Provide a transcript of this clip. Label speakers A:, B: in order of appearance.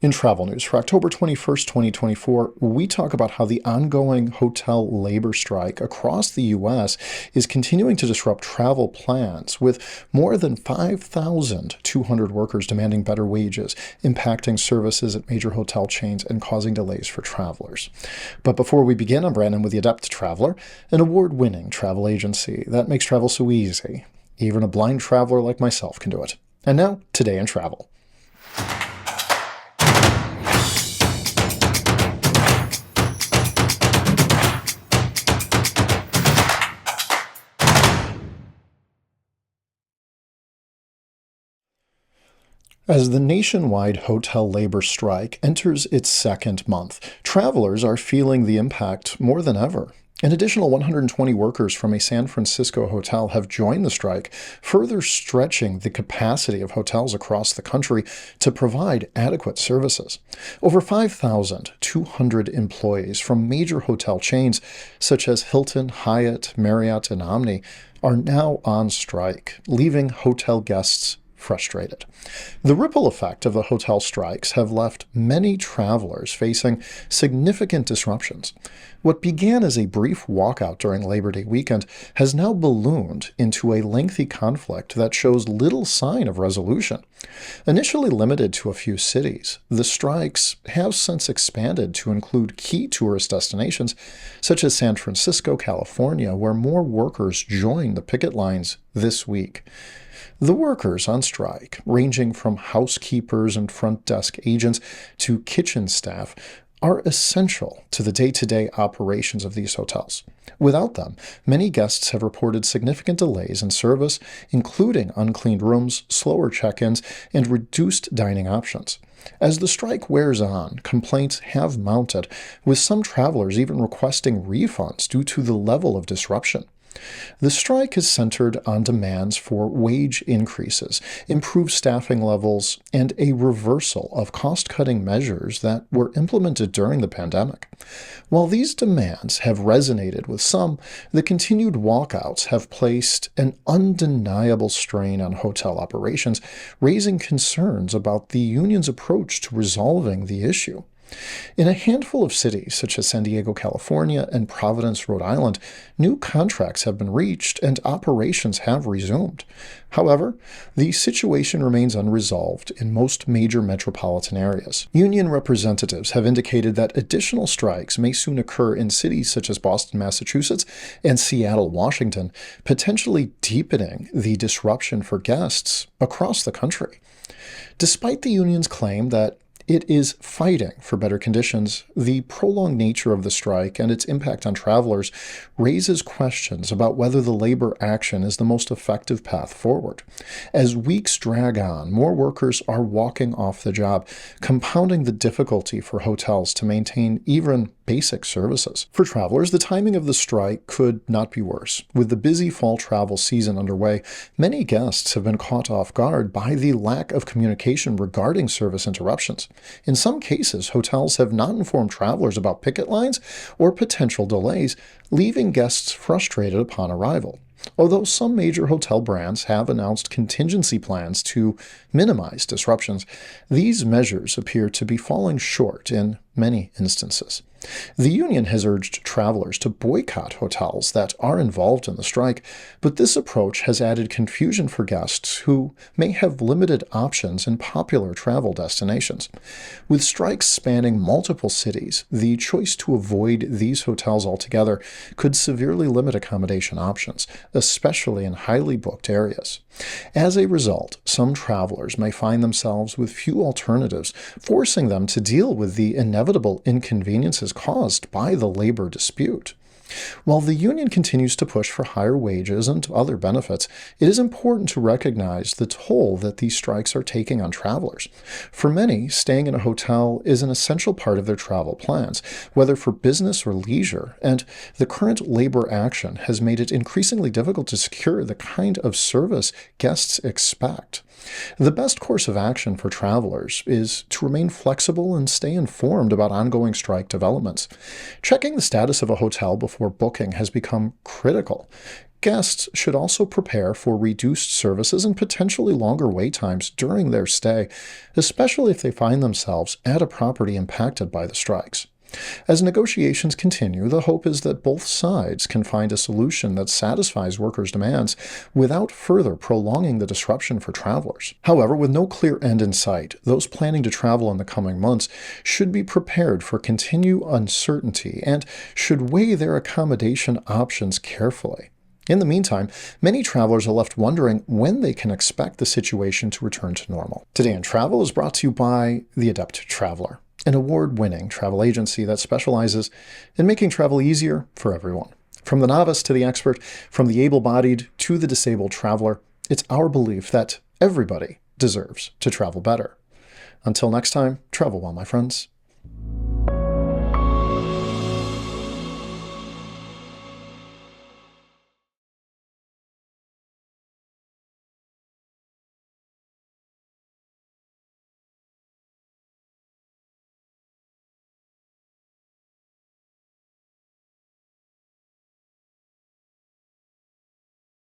A: In travel news for October 21st, 2024, we talk about how the ongoing hotel labor strike across the U.S. is continuing to disrupt travel plans, with more than 5,200 workers demanding better wages, impacting services at major hotel chains and causing delays for travelers. But before we begin, I'm Brandon with the Adept Traveler, an award-winning travel agency that makes travel so easy. Even a blind traveler like myself can do it. And now, Today in Travel. As the nationwide hotel labor strike enters its second month, travelers are feeling the impact more than ever. An additional 120 workers from a San Francisco hotel have joined the strike, further stretching the capacity of hotels across the country to provide adequate services. Over 5,200 employees from major hotel chains such as Hilton, Hyatt, Marriott, and Omni are now on strike, leaving hotel guests frustrated. The ripple effect of the hotel strikes have left many travelers facing significant disruptions. What began as a brief walkout during Labor Day weekend has now ballooned into a lengthy conflict that shows little sign of resolution. Initially limited to a few cities, the strikes have since expanded to include key tourist destinations such as San Francisco, California, where more workers joined the picket lines this week. The workers on strike, ranging from housekeepers and front desk agents to kitchen staff, are essential to the day-to-day operations of these hotels. Without them, many guests have reported significant delays in service, including uncleaned rooms, slower check-ins, and reduced dining options. As the strike wears on, complaints have mounted, with some travelers even requesting refunds due to the level of disruption. The strike is centered on demands for wage increases, improved staffing levels, and a reversal of cost-cutting measures that were implemented during the pandemic. While these demands have resonated with some, the continued walkouts have placed an undeniable strain on hotel operations, raising concerns about the union's approach to resolving the issue. In a handful of cities, such as San Diego, California, and Providence, Rhode Island, new contracts have been reached and operations have resumed. However, the situation remains unresolved in most major metropolitan areas. Union representatives have indicated that additional strikes may soon occur in cities such as Boston, Massachusetts, and Seattle, Washington, potentially deepening the disruption for guests across the country. Despite the union's claim that it is fighting for better conditions, the prolonged nature of the strike and its impact on travelers raises questions about whether the labor action is the most effective path forward. As weeks drag on, more workers are walking off the job, compounding the difficulty for hotels to maintain even basic services. For travelers, the timing of the strike could not be worse. With the busy fall travel season underway, many guests have been caught off guard by the lack of communication regarding service interruptions. In some cases, hotels have not informed travelers about picket lines or potential delays, leaving guests frustrated upon arrival. Although some major hotel brands have announced contingency plans to minimize disruptions, these measures appear to be falling short in many instances. The union has urged travelers to boycott hotels that are involved in the strike, but this approach has added confusion for guests who may have limited options in popular travel destinations. With strikes spanning multiple cities, the choice to avoid these hotels altogether could severely limit accommodation options, especially in highly booked areas. As a result, some travelers may find themselves with few alternatives, forcing them to deal with the inevitable inconveniences caused by the labor dispute. While the union continues to push for higher wages and other benefits, it is important to recognize the toll that these strikes are taking on travelers. For many, staying in a hotel is an essential part of their travel plans, whether for business or leisure, and the current labor action has made it increasingly difficult to secure the kind of service guests expect. The best course of action for travelers is to remain flexible and stay informed about ongoing strike developments. Checking the status of a hotel before booking has become critical. Guests should also prepare for reduced services and potentially longer wait times during their stay, especially if they find themselves at a property impacted by the strikes. As negotiations continue, the hope is that both sides can find a solution that satisfies workers' demands without further prolonging the disruption for travelers. However, with no clear end in sight, those planning to travel in the coming months should be prepared for continued uncertainty and should weigh their accommodation options carefully. In the meantime, many travelers are left wondering when they can expect the situation to return to normal. Today in Travel is brought to you by The Adept Traveler, an award-winning travel agency that specializes in making travel easier for everyone. From the novice to the expert, from the able-bodied to the disabled traveler, it's our belief that everybody deserves to travel better. Until next time, travel well, my friends.